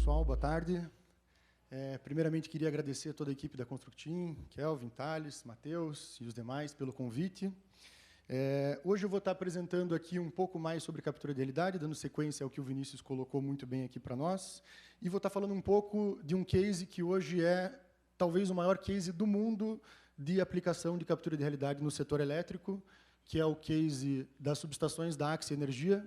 pessoal, boa tarde. Primeiramente, queria agradecer a toda a equipe da Constructim, Kelvin, Thales, Matheus e os demais pelo convite. Hoje eu vou estar apresentando aqui um pouco mais sobre captura de realidade, dando sequência ao que o Vinícius colocou muito bem aqui para nós, e vou estar falando um pouco de um case que hoje é talvez o maior case do mundo de aplicação de captura de realidade no setor elétrico, que é o case das subestações da Axia Energia.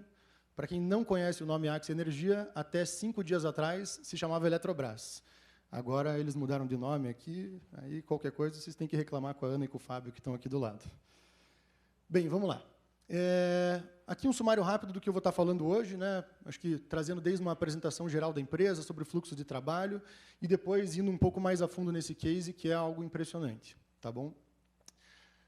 Para quem não conhece o nome Axia Energia, até 5 dias atrás se chamava Eletrobras. Agora eles mudaram de nome aqui, aí qualquer coisa vocês têm que reclamar com a Ana e com o Fábio, que estão aqui do lado. Bem, vamos lá. Aqui um sumário rápido do que eu vou estar falando hoje, né? Acho que trazendo desde uma apresentação geral da empresa, sobre o fluxo de trabalho, e depois indo um pouco mais a fundo nesse case, que é algo impressionante. Tá bom?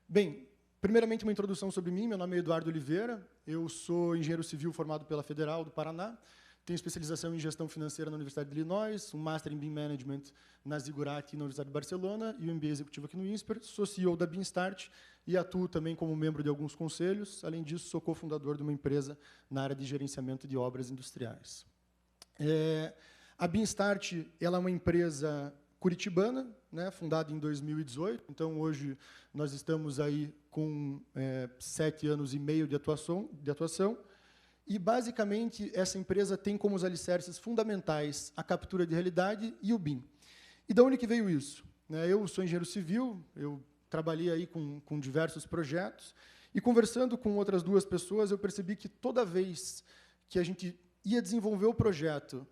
Bem, primeiramente uma introdução sobre mim. Meu nome é Eduardo Oliveira, eu sou engenheiro civil formado pela Federal do Paraná, tenho especialização em gestão financeira na Universidade de Illinois, um Master em BIM Management na Ziggurat na Universidade de Barcelona e um MBA executivo aqui no INSPER. Sou CEO da BIMstart e atuo também como membro de alguns conselhos. Além disso, sou cofundador de uma empresa na área de gerenciamento de obras industriais. A BIMstart ela é uma empresa curitibana, né, fundada em 2018. Então, hoje, nós estamos aí com 7 anos e meio de atuação. E, basicamente, essa empresa tem como os alicerces fundamentais a captura de realidade e o BIM. E de onde que veio isso? Eu sou engenheiro civil, eu trabalhei aí com diversos projetos, e conversando com outras 2 pessoas, eu percebi que toda vez que a gente ia desenvolver o projeto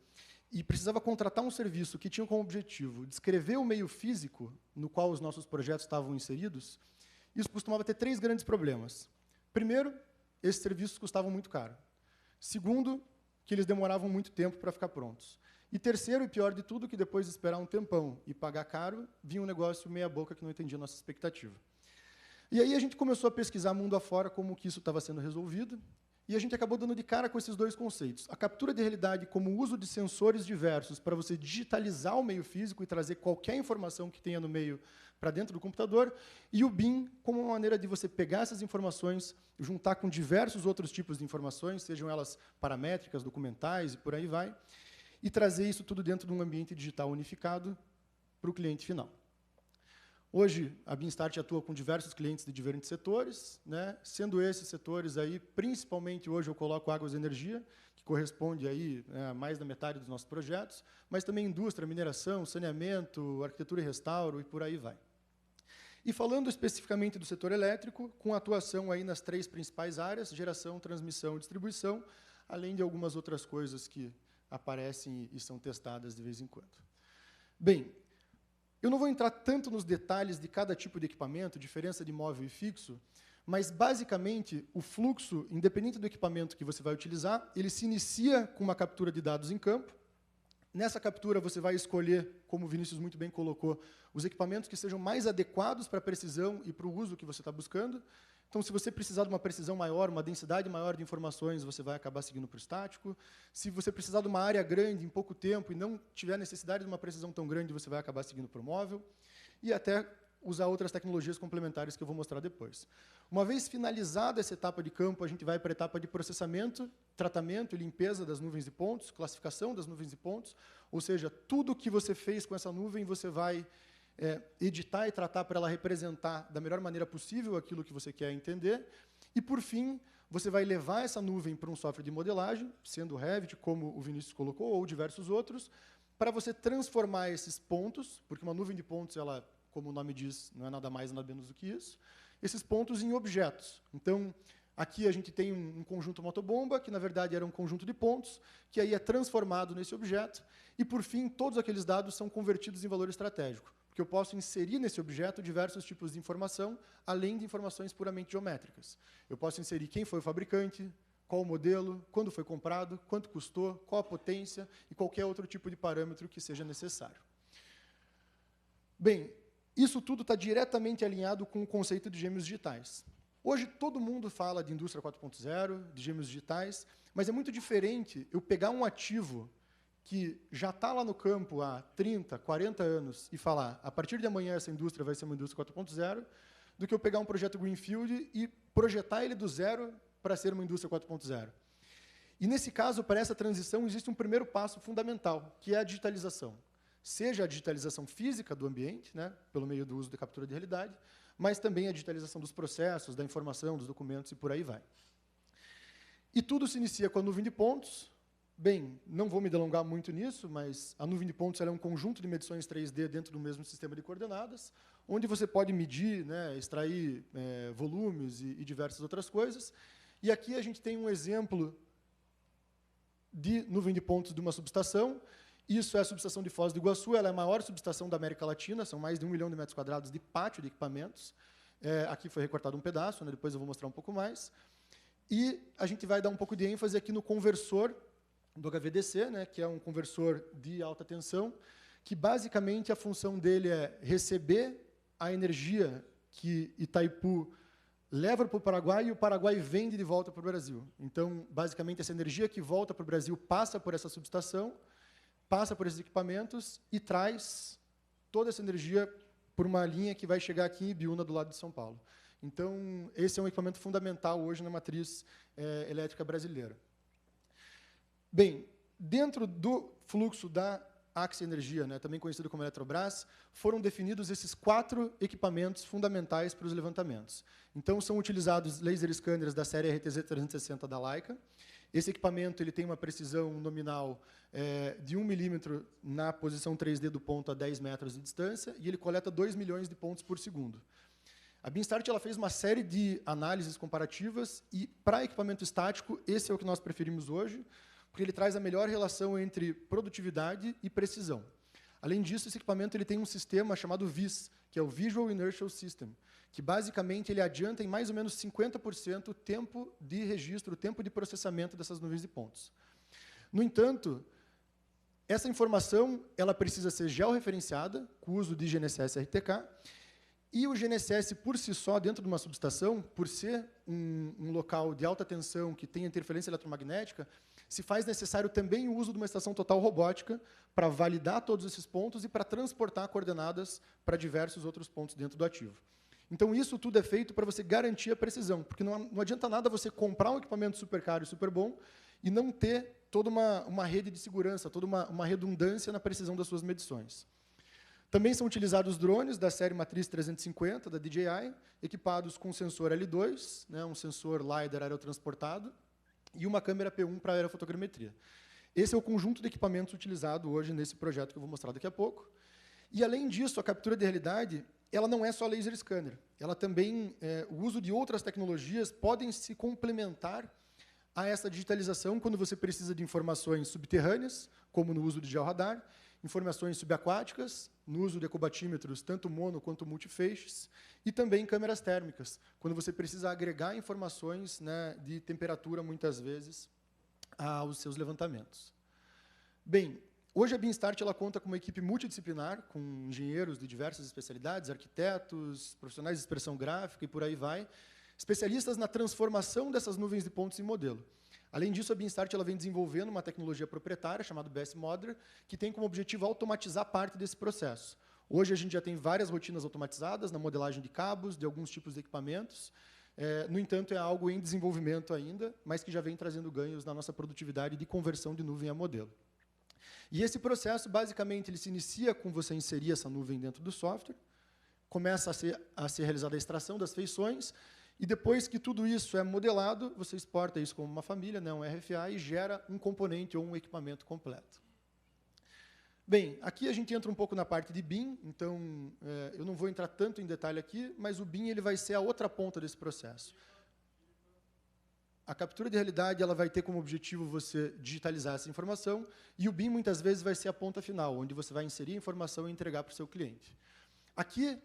e precisava contratar um serviço que tinha como objetivo descrever o meio físico no qual os nossos projetos estavam inseridos, isso costumava ter 3 grandes problemas. Primeiro, esses serviços custavam muito caro. Segundo, que eles demoravam muito tempo para ficar prontos. E terceiro, e pior de tudo, que depois de esperar um tempão e pagar caro, vinha um negócio meia-boca que não atendia a nossa expectativa. E aí a gente começou a pesquisar mundo afora como que isso estava sendo resolvido, e a gente acabou dando de cara com esses 2 conceitos. A captura de realidade como o uso de sensores diversos para você digitalizar o meio físico e trazer qualquer informação que tenha no meio para dentro do computador, e o BIM como uma maneira de você pegar essas informações, juntar com diversos outros tipos de informações, sejam elas paramétricas, documentais e por aí vai, e trazer isso tudo dentro de um ambiente digital unificado para o cliente final. Hoje, a BIMstart atua com diversos clientes de diferentes setores, né? Sendo esses setores, aí, principalmente hoje eu coloco águas e energia, que corresponde aí, a mais da metade dos nossos projetos, mas também indústria, mineração, saneamento, arquitetura e restauro, e por aí vai. E falando especificamente do setor elétrico, com atuação aí nas 3 principais áreas, geração, transmissão e distribuição, além de algumas outras coisas que aparecem e são testadas de vez em quando. Bem, eu não vou entrar tanto nos detalhes de cada tipo de equipamento, diferença de móvel e fixo, mas, basicamente, o fluxo, independente do equipamento que você vai utilizar, ele se inicia com uma captura de dados em campo. Nessa captura, você vai escolher, como o Vinícius muito bem colocou, os equipamentos que sejam mais adequados para a precisão e para o uso que você está buscando. Então, se você precisar de uma precisão maior, uma densidade maior de informações, você vai acabar seguindo para o estático. Se você precisar de uma área grande em pouco tempo e não tiver necessidade de uma precisão tão grande, você vai acabar seguindo para o móvel. E até usar outras tecnologias complementares que eu vou mostrar depois. Uma vez finalizada essa etapa de campo, a gente vai para a etapa de processamento, tratamento e limpeza das nuvens de pontos, classificação das nuvens de pontos, ou seja, tudo que você fez com essa nuvem, você vai editar e tratar para ela representar da melhor maneira possível aquilo que você quer entender. E, por fim, você vai levar essa nuvem para um software de modelagem, sendo o Revit, como o Vinícius colocou, ou diversos outros, para você transformar esses pontos, porque uma nuvem de pontos, ela, como o nome diz, não é nada mais nada menos do que isso, esses pontos em objetos. Então, aqui a gente tem um conjunto motobomba, que na verdade era um conjunto de pontos, que aí é transformado nesse objeto, e por fim, todos aqueles dados são convertidos em valor estratégico, porque eu posso inserir nesse objeto diversos tipos de informação, além de informações puramente geométricas. Eu posso inserir quem foi o fabricante, qual o modelo, quando foi comprado, quanto custou, qual a potência e qualquer outro tipo de parâmetro que seja necessário. Bem, isso tudo está diretamente alinhado com o conceito de gêmeos digitais. Hoje, todo mundo fala de indústria 4.0, de gêmeos digitais, mas é muito diferente eu pegar um ativo que já está lá no campo há 30, 40 anos e falar, a partir de amanhã essa indústria vai ser uma indústria 4.0, do que eu pegar um projeto Greenfield e projetar ele do zero para ser uma indústria 4.0. E, nesse caso, para essa transição, existe um primeiro passo fundamental, que é a digitalização. Seja a digitalização física do ambiente, né, pelo meio do uso da captura de realidade, mas também a digitalização dos processos, da informação, dos documentos e por aí vai. E tudo se inicia com a nuvem de pontos. Bem, não vou me delongar muito nisso, mas a nuvem de pontos ela é um conjunto de medições 3D dentro do mesmo sistema de coordenadas, onde você pode medir, né, extrair volumes e diversas outras coisas. E aqui a gente tem um exemplo de nuvem de pontos de uma subestação. Isso é a subestação de Foz do Iguaçu, ela é a maior subestação da América Latina, são mais de 1 milhão de metros quadrados de pátio de equipamentos. Aqui foi recortado um pedaço, né, depois eu vou mostrar um pouco mais. E a gente vai dar um pouco de ênfase aqui no conversor do HVDC, né, que é um conversor de alta tensão, que basicamente a função dele é receber a energia que Itaipu leva para o Paraguai e o Paraguai vende de volta para o Brasil. Então, basicamente, essa energia que volta para o Brasil passa por essa subestação, passa por esses equipamentos e traz toda essa energia por uma linha que vai chegar aqui em Ibiúna, do lado de São Paulo. Então, esse é um equipamento fundamental hoje na matriz elétrica brasileira. Bem, dentro do fluxo da Axia Energia, né, também conhecido como Eletrobras, foram definidos esses 4 equipamentos fundamentais para os levantamentos. Então, são utilizados laser scanners da série RTZ 360 da Leica. Esse equipamento ele tem uma precisão nominal de 1 milímetro na posição 3D do ponto a 10 metros de distância, e ele coleta 2 milhões de pontos por segundo. A Beamstart ela fez uma série de análises comparativas, e, para equipamento estático, esse é o que nós preferimos hoje, porque ele traz a melhor relação entre produtividade e precisão. Além disso, esse equipamento ele tem um sistema chamado VIS, que é o Visual Inertial System, que basicamente ele adianta em mais ou menos 50% o tempo de registro, o tempo de processamento dessas nuvens de pontos. No entanto, essa informação ela precisa ser georreferenciada, com o uso de GNSS RTK, e o GNSS, por si só, dentro de uma subestação, por ser um local de alta tensão que tem interferência eletromagnética, se faz necessário também o uso de uma estação total robótica para validar todos esses pontos e para transportar coordenadas para diversos outros pontos dentro do ativo. Então, isso tudo é feito para você garantir a precisão, porque não adianta nada você comprar um equipamento super caro e super bom e não ter toda uma rede de segurança, toda uma redundância na precisão das suas medições. Também são utilizados drones da série Matriz 350, da DJI, equipados com sensor L2, né, um sensor LiDAR aerotransportado, e uma câmera P1 para aerofotogrametria. Esse é o conjunto de equipamentos utilizado hoje nesse projeto que eu vou mostrar daqui a pouco. E, além disso, a captura de realidade ela não é só laser scanner. Ela também, o uso de outras tecnologias podem se complementar a essa digitalização quando você precisa de informações subterrâneas, como no uso de georradar, informações subaquáticas, no uso de ecobatímetros, tanto mono quanto multifeixes, e também câmeras térmicas, quando você precisa agregar informações, né, de temperatura, muitas vezes, aos seus levantamentos. Bem, hoje a Beamstart ela conta com uma equipe multidisciplinar, com engenheiros de diversas especialidades, arquitetos, profissionais de expressão gráfica e por aí vai, especialistas na transformação dessas nuvens de pontos em modelo. Além disso, a Beamstart ela vem desenvolvendo uma tecnologia proprietária chamada BS Modeler, que tem como objetivo automatizar parte desse processo. Hoje a gente já tem várias rotinas automatizadas na modelagem de cabos, de alguns tipos de equipamentos. No entanto, é algo em desenvolvimento ainda, mas que já vem trazendo ganhos na nossa produtividade de conversão de nuvem a modelo. E esse processo, basicamente, ele se inicia com você inserir essa nuvem dentro do software, começa a ser realizada a extração das feições, e depois que tudo isso é modelado, você exporta isso como uma família, né, um RFA, e gera um componente ou um equipamento completo. Bem, aqui a gente entra um pouco na parte de BIM, então eu não vou entrar tanto em detalhe aqui, mas o BIM ele vai ser a outra ponta desse processo. A captura de realidade ela vai ter como objetivo você digitalizar essa informação, e o BIM muitas vezes vai ser a ponta final, onde você vai inserir a informação e entregar para o seu cliente. Aqui,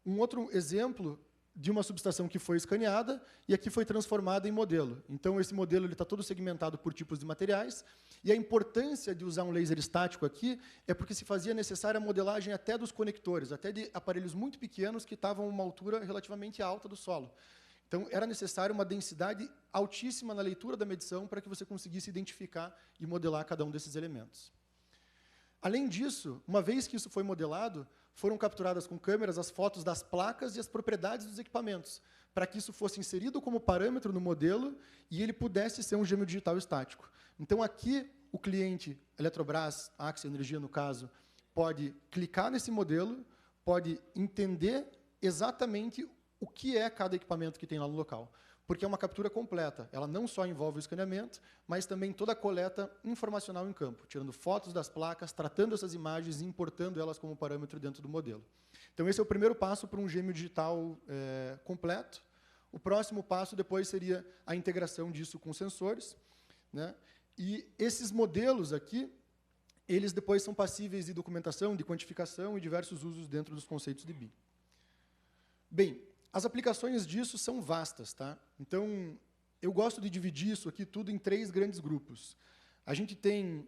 um outro exemplo de uma subestação que foi escaneada e aqui foi transformada em modelo. Então, esse modelo está todo segmentado por tipos de materiais, e a importância de usar um laser estático aqui é porque se fazia necessária a modelagem até dos conectores, até de aparelhos muito pequenos que estavam a uma altura relativamente alta do solo. Então, era necessário uma densidade altíssima na leitura da medição para que você conseguisse identificar e modelar cada um desses elementos. Além disso, uma vez que isso foi modelado, foram capturadas com câmeras as fotos das placas e as propriedades dos equipamentos, para que isso fosse inserido como parâmetro no modelo e ele pudesse ser um gêmeo digital estático. Então, aqui, o cliente, Eletrobras, Axia Energia, no caso, pode clicar nesse modelo, pode entender exatamente o que é cada equipamento que tem lá no local. Porque é uma captura completa. Ela não só envolve o escaneamento, mas também toda a coleta informacional em campo, tirando fotos das placas, tratando essas imagens e importando elas como parâmetro dentro do modelo. Então, esse é o primeiro passo para um gêmeo digital completo. O próximo passo depois seria a integração disso com sensores, né? E esses modelos aqui, eles depois são passíveis de documentação, de quantificação e diversos usos dentro dos conceitos de BIM. Bem, as aplicações disso são vastas, tá? Então, eu gosto de dividir isso aqui tudo em 3 grandes grupos. A gente tem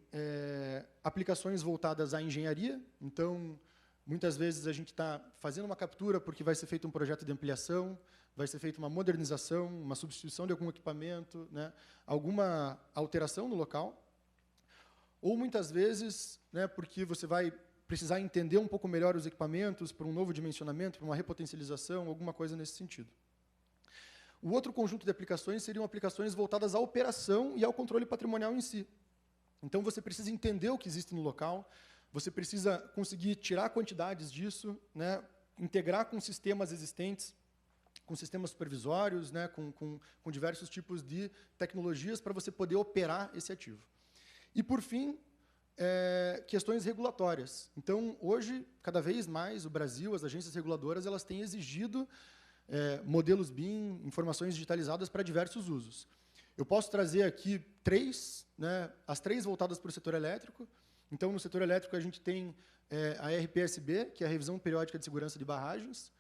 aplicações voltadas à engenharia, então, muitas vezes a gente está fazendo uma captura porque vai ser feito um projeto de ampliação, vai ser feita uma modernização, uma substituição de algum equipamento, né, alguma alteração no local. Ou, muitas vezes, né, porque você vai precisar entender um pouco melhor os equipamentos para um novo dimensionamento, para uma repotencialização, alguma coisa nesse sentido. O outro conjunto de aplicações seriam aplicações voltadas à operação e ao controle patrimonial em si. Então, você precisa entender o que existe no local, você precisa conseguir tirar quantidades disso, né, integrar com sistemas existentes, com sistemas supervisórios, né, com diversos tipos de tecnologias para você poder operar esse ativo. E, por fim, questões regulatórias. Então, hoje, cada vez mais, o Brasil, as agências reguladoras, elas têm exigido modelos BIM, informações digitalizadas para diversos usos. Eu posso trazer aqui 3, né, as 3 voltadas para o setor elétrico. Então, no setor elétrico, a gente tem a RPSB, que é a Revisão Periódica de Segurança de Barragens.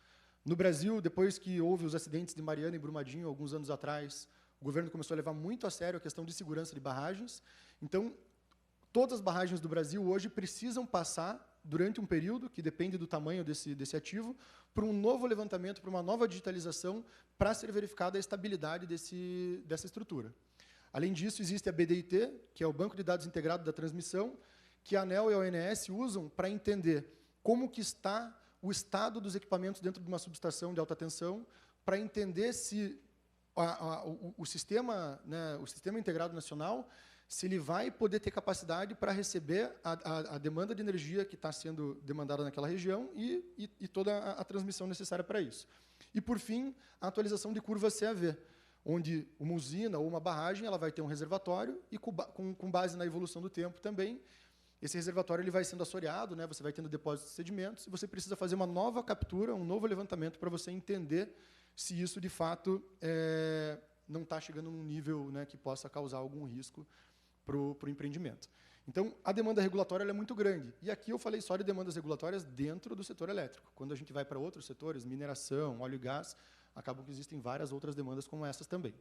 No Brasil, depois que houve os acidentes de Mariana e Brumadinho, alguns anos atrás, o governo começou a levar muito a sério a questão de segurança de barragens. Então, todas as barragens do Brasil hoje precisam passar, durante um período, que depende do tamanho desse ativo, para um novo levantamento, para uma nova digitalização, para ser verificada a estabilidade dessa estrutura. Além disso, existe a BDIT, que é o Banco de Dados Integrado da Transmissão, que a ANEEL e a ONS usam para entender como que está o estado dos equipamentos dentro de uma subestação de alta tensão, para entender se o sistema, né, o sistema integrado nacional, se ele vai poder ter capacidade para receber a demanda de energia que está sendo demandada naquela região e toda a transmissão necessária para isso. E, por fim, a atualização de curvas CAV, onde uma usina ou uma barragem ela vai ter um reservatório e, com base na evolução do tempo também, esse reservatório ele vai sendo assoreado, né, você vai tendo depósitos de sedimentos, e você precisa fazer uma nova captura, um novo levantamento para você entender se isso, de fato, não está chegando num nível, né, que possa causar algum risco para o empreendimento. Então, a demanda regulatória ela é muito grande. E aqui eu falei só de demandas regulatórias dentro do setor elétrico. Quando a gente vai para outros setores, mineração, óleo e gás, acabam que existem várias outras demandas como essas também.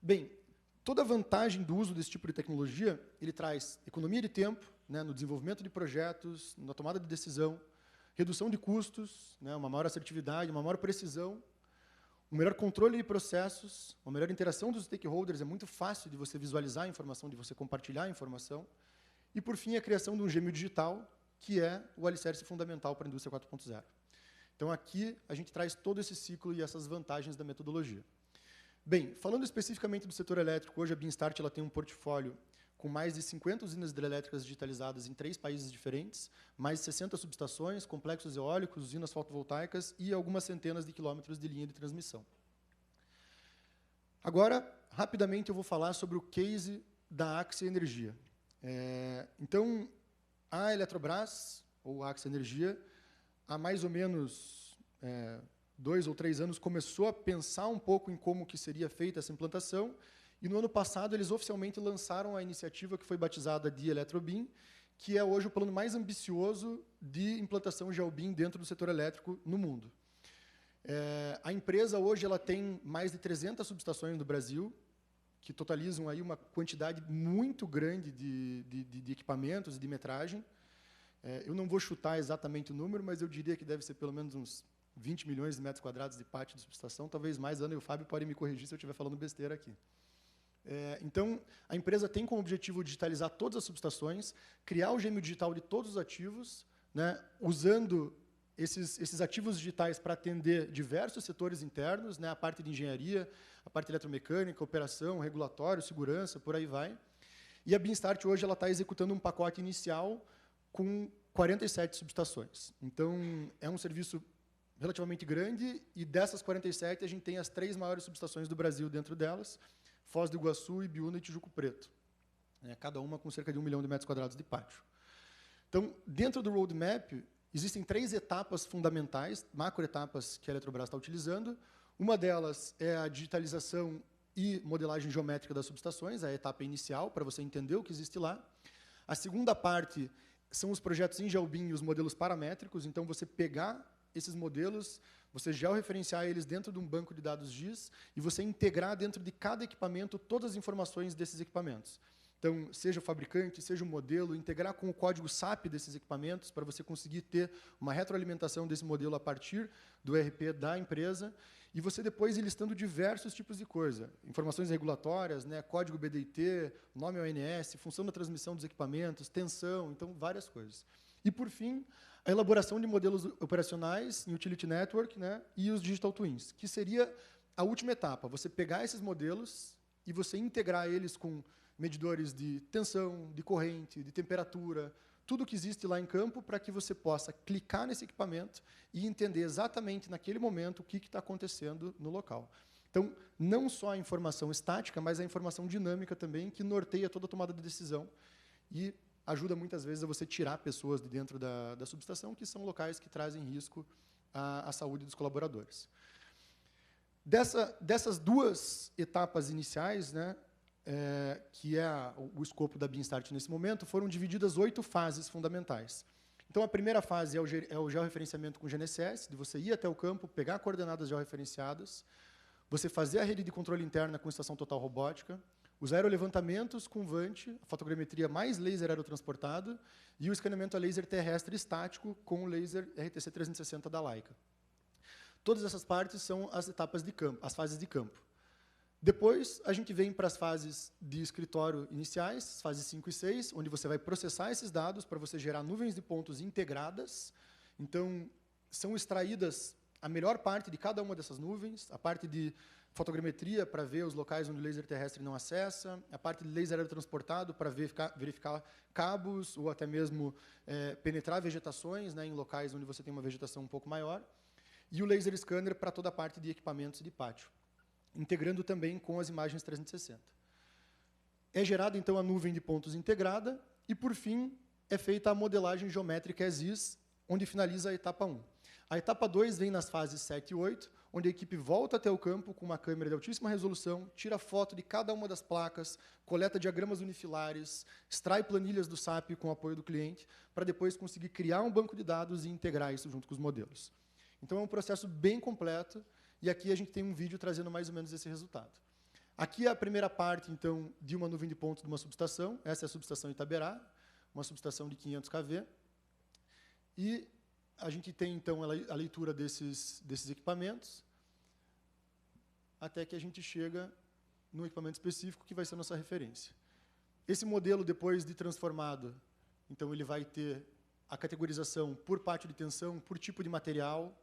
Bem, toda a vantagem do uso desse tipo de tecnologia, ele traz economia de tempo, né, no desenvolvimento de projetos, na tomada de decisão, redução de custos, né, uma maior assertividade, uma maior precisão, um melhor controle de processos, uma melhor interação dos stakeholders, é muito fácil de você visualizar a informação, de você compartilhar a informação, e, por fim, a criação de um gêmeo digital, que é o alicerce fundamental para a indústria 4.0. Então, aqui, a gente traz todo esse ciclo e essas vantagens da metodologia. Bem, falando especificamente do setor elétrico, hoje a BIMstart ela tem um portfólio com mais de 50 usinas hidrelétricas digitalizadas em 3 países diferentes, mais de 60 subestações, complexos eólicos, usinas fotovoltaicas e algumas centenas de quilômetros de linha de transmissão. Agora, rapidamente, eu vou falar sobre o case da Axia Energia. Então, a Eletrobras, ou a Axia Energia, há mais ou menos 2 ou 3 anos, começou a pensar um pouco em como que seria feita essa implantação, e no ano passado eles oficialmente lançaram a iniciativa que foi batizada de EletroBIM, que é hoje o plano mais ambicioso de implantação GeoBIM dentro do setor elétrico no mundo. A empresa hoje ela tem mais de 300 subestações no Brasil, que totalizam aí uma quantidade muito grande de equipamentos e de metragem. Eu não vou chutar exatamente o número, mas eu diria que deve ser pelo menos uns 20 milhões de metros quadrados de pátio de subestação, talvez mais. Ana e o Fábio podem me corrigir se eu estiver falando besteira aqui. Então, a empresa tem como objetivo digitalizar todas as subestações, criar o gêmeo digital de todos os ativos, né, usando esses ativos digitais para atender diversos setores internos, né, a parte de engenharia, a parte eletromecânica, operação, regulatório, segurança, por aí vai. E a Beanstart hoje ela está executando um pacote inicial com 47 subestações. Então, é um serviço relativamente grande, e dessas 47, a gente tem as 3 maiores subestações do Brasil dentro delas, Foz do Iguaçu, Ibiúna e Tijuco Preto. Cada uma com cerca de 1 milhão de metros quadrados de pátio. Então, dentro do roadmap, existem 3 etapas fundamentais, macroetapas, que a Eletrobras está utilizando. Uma delas é a digitalização e modelagem geométrica das subestações, a etapa inicial, para você entender o que existe lá. A segunda parte são os projetos em GeoBIM e os modelos paramétricos. Então, você pegar esses modelos, você georreferenciar eles dentro de um banco de dados GIS e você integrar dentro de cada equipamento todas as informações desses equipamentos. Então, seja o fabricante, seja o modelo, integrar com o código SAP desses equipamentos para você conseguir ter uma retroalimentação desse modelo a partir do ERP da empresa, e você depois ir listando diversos tipos de coisa, informações regulatórias, né, código BDIT, nome ONS, função da transmissão dos equipamentos, tensão, então várias coisas. E, por fim, a elaboração de modelos operacionais em Utility Network, né, e os Digital Twins, que seria a última etapa, você pegar esses modelos e você integrar eles com medidores de tensão, de corrente, de temperatura, tudo que existe lá em campo para que você possa clicar nesse equipamento e entender exatamente naquele momento o que está acontecendo no local. Então, não só a informação estática, mas a informação dinâmica também, que norteia toda a tomada de decisão e ajuda muitas vezes a você tirar pessoas de dentro da subestação, que são locais que trazem risco à saúde dos colaboradores. Dessas 2 etapas iniciais, né, que é o escopo da Beanstart nesse momento, foram divididas 8 fases fundamentais. Então, a primeira fase é o georreferenciamento com GNSS, de você ir até o campo, pegar coordenadas georreferenciadas, você fazer a rede de controle interna com estação total robótica, os aerolevantamentos com VANT, a fotogrametria mais laser aerotransportado, e o escaneamento a laser terrestre estático com o laser RTC 360 da Leica. Todas essas partes são as etapas de campo, as fases de campo. Depois, a gente vem para as fases de escritório iniciais, fases 5 e 6, onde você vai processar esses dados para você gerar nuvens de pontos integradas. Então, são extraídas a melhor parte de cada uma dessas nuvens, a parte de fotogrametria para ver os locais onde o laser terrestre não acessa, a parte de laser aerotransportado para verificar cabos ou até mesmo penetrar vegetações, né, em locais onde você tem uma vegetação um pouco maior, e o laser scanner para toda a parte de equipamentos de pátio, integrando também com as imagens 360. É gerada, então, a nuvem de pontos integrada e, por fim, é feita a modelagem geométrica as-is, onde finaliza a etapa 1. A etapa 2 vem nas fases 7 e 8, onde a equipe volta até o campo com uma câmera de altíssima resolução, tira foto de cada uma das placas, coleta diagramas unifilares, extrai planilhas do SAP com o apoio do cliente, para depois conseguir criar um banco de dados e integrar isso junto com os modelos. Então, é um processo bem completo, e aqui a gente tem um vídeo trazendo mais ou menos esse resultado. Aqui é a primeira parte, então, de uma nuvem de pontos de uma subestação. Essa é a subestação Itaberá, uma subestação de 500 kV. E a gente tem, então, a leitura desses equipamentos, até que a gente chega no equipamento específico, que vai ser a nossa referência. Esse modelo, depois de transformado, então, ele vai ter a categorização por pátio de tensão, por tipo de material,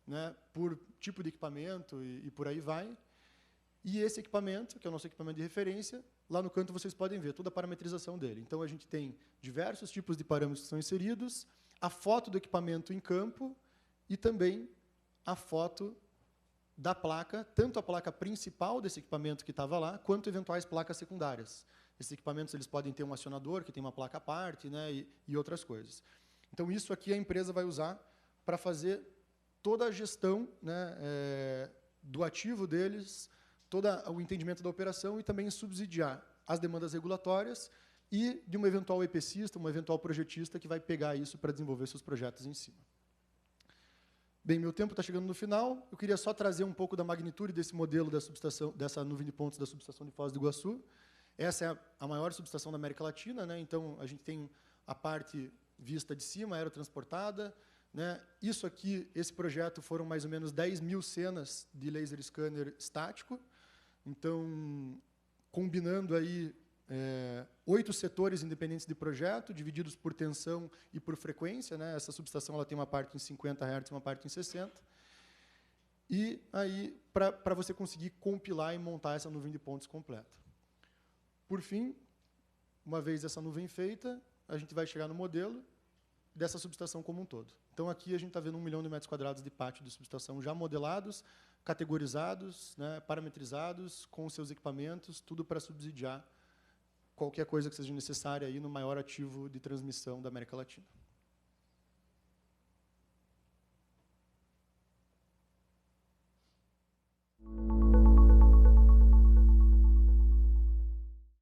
né, por tipo de equipamento e por aí vai. E esse equipamento, que é o nosso equipamento de referência, lá no canto vocês podem ver toda a parametrização dele. Então, a gente tem diversos tipos de parâmetros que são inseridos, a foto do equipamento em campo e também a foto da placa, tanto a placa principal desse equipamento que estava lá, quanto eventuais placas secundárias. Esses equipamentos eles podem ter um acionador, que tem uma placa à parte, né, e outras coisas. Então, isso aqui a empresa vai usar para fazer toda a gestão, né, do ativo deles, todo o entendimento da operação e também subsidiar as demandas regulatórias e de um eventual EPCista, um eventual projetista que vai pegar isso para desenvolver seus projetos em cima. Bem, meu tempo está chegando no final. Eu queria só trazer um pouco da magnitude desse modelo da subestação, dessa nuvem de pontos da subestação de Foz do Iguaçu. Essa é a maior subestação da América Latina, né? Então, a gente tem a parte vista de cima, aerotransportada, né? Isso aqui, esse projeto, foram mais ou menos 10 mil cenas de laser scanner estático. Então, combinando aí 8 setores independentes de projeto, divididos por tensão e por frequência, né? Essa subestação ela tem uma parte em 50 Hz e uma parte em 60. E aí, para você conseguir compilar e montar essa nuvem de pontos completa. Por fim, uma vez essa nuvem feita, a gente vai chegar no modelo dessa subestação como um todo. Então, aqui a gente está vendo 1 milhão de metros quadrados de pátio de subestação já modelados, categorizados, né, parametrizados, com seus equipamentos, tudo para subsidiar qualquer coisa que seja necessária aí no maior ativo de transmissão da América Latina.